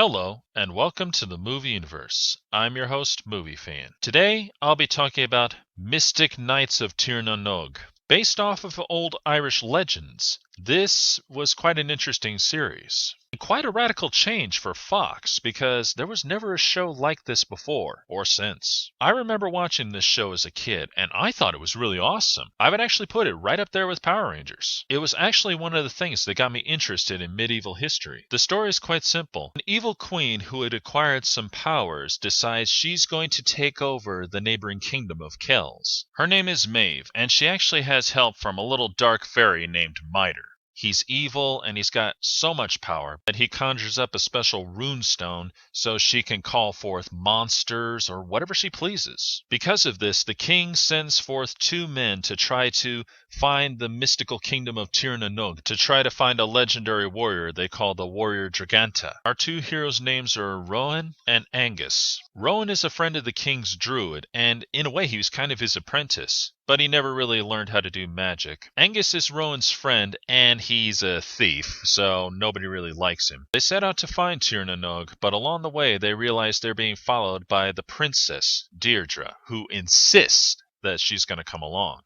Hello, and welcome to the movie universe. I'm your host, Movie Fan. Today, I'll be talking about Mystic Knights of Tir na Nog. Based off of old Irish legends, this was quite an interesting series. And quite a radical change for Fox because there was never a show like this before or since. I remember watching this show as a kid and I thought it was really awesome. I would actually put it right up there with Power Rangers. It was actually one of the things that got me interested in medieval history. The story is quite simple. An evil queen who had acquired some powers decides she's going to take over the neighboring kingdom of Kells. Her name is Maeve, and she actually has help from a little dark fairy named Miter. He's evil and he's got so much power that he conjures up a special rune stone so she can call forth monsters or whatever she pleases. Because of this, the king sends forth two men to try to find the mystical kingdom of Tir na Nog, to try to find a legendary warrior they call the warrior Draganta. Our two heroes' names are Rowan and Angus. Rowan is a friend of the king's druid, and in a way he was kind of his apprentice, but he never really learned how to do magic. Angus is Rowan's friend, and he's a thief, so nobody really likes him. They set out to find Tir na Nog, but along the way they realize they're being followed by the princess, Deirdre, who insists that she's going to come along.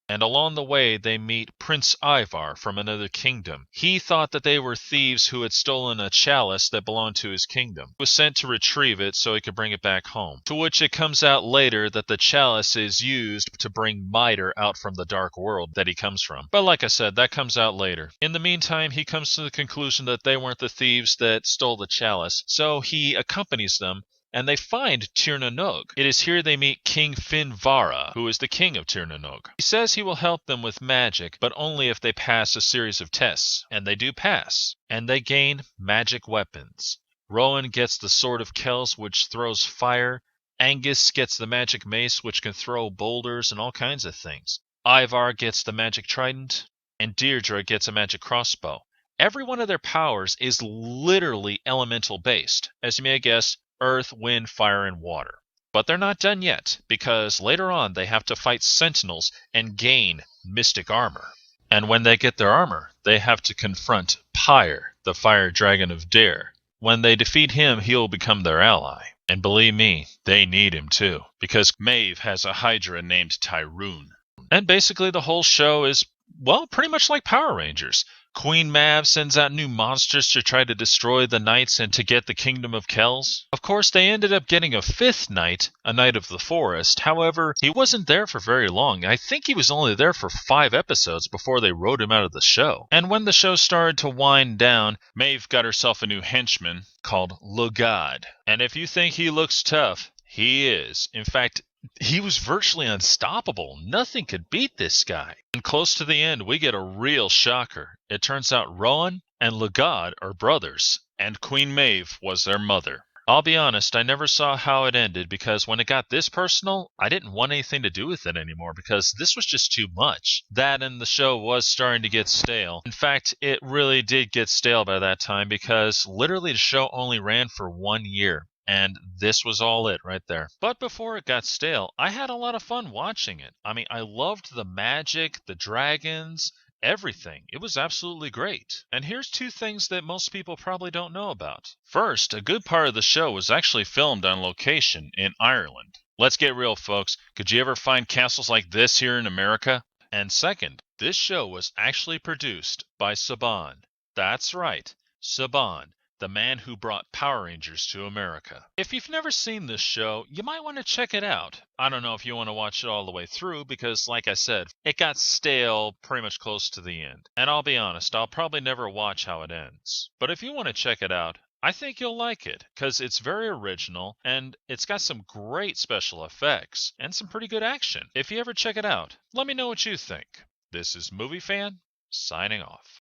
And along the way, they meet Prince Ivar from another kingdom. He thought that they were thieves who had stolen a chalice that belonged to his kingdom. He was sent to retrieve it so he could bring it back home. To which it comes out later that the chalice is used to bring Miter out from the dark world that he comes from. But like I said, that comes out later. In the meantime, he comes to the conclusion that they weren't the thieves that stole the chalice, so he accompanies them and they find Tir na Nog. It is here they meet King Finvara, who is the king of Tir na Nog. He says he will help them with magic, but only if they pass a series of tests. And they do pass, and they gain magic weapons. Rowan gets the Sword of Kells, which throws fire. Angus gets the magic mace, which can throw boulders and all kinds of things. Ivar gets the magic trident, and Deirdre gets a magic crossbow. Every one of their powers is literally elemental based. As you may guess, earth, wind, fire, and water. But they're not done yet, because later on they have to fight sentinels and gain mystic armor. And when they get their armor, they have to confront Pyre, the fire dragon of Dare. When they defeat him, he'll become their ally. And believe me, they need him too, because Maeve has a hydra named Tyrone. And basically the whole show is, well, pretty much like Power Rangers. Queen Mav sends out new monsters to try to destroy the knights and to get the kingdom of Kells. Of course, they ended up getting a fifth knight, a knight of the forest. However, he wasn't there for very long. I think he was only there for 5 episodes before they wrote him out of the show. And when the show started to wind down, Maeve got herself a new henchman called Lugad. And if you think he looks tough, he is. In fact, he was virtually unstoppable. Nothing could beat this guy. And close to the end, we get a real shocker. It turns out Rowan and Lugad are brothers, and Queen Maeve was their mother. I'll be honest, I never saw how it ended because when it got this personal, I didn't want anything to do with it anymore because this was just too much. That and the show was starting to get stale. In fact, it really did get stale by that time because literally the show only ran for 1 year. And this was all it right there. But before it got stale, I had a lot of fun watching it. I mean, I loved the magic, the dragons, everything. It was absolutely great. And here's 2 things that most people probably don't know about. First, a good part of the show was actually filmed on location in Ireland. Let's get real, folks. Could you ever find castles like this here in America? And second, this show was actually produced by Saban. That's right, Saban, the man who brought Power Rangers to America. If you've never seen this show, you might want to check it out. I don't know if you want to watch it all the way through because, like I said, it got stale pretty much close to the end. And I'll be honest, I'll probably never watch how it ends. But if you want to check it out, I think you'll like it because it's very original and it's got some great special effects and some pretty good action. If you ever check it out, let me know what you think. This is Movie Fan, signing off.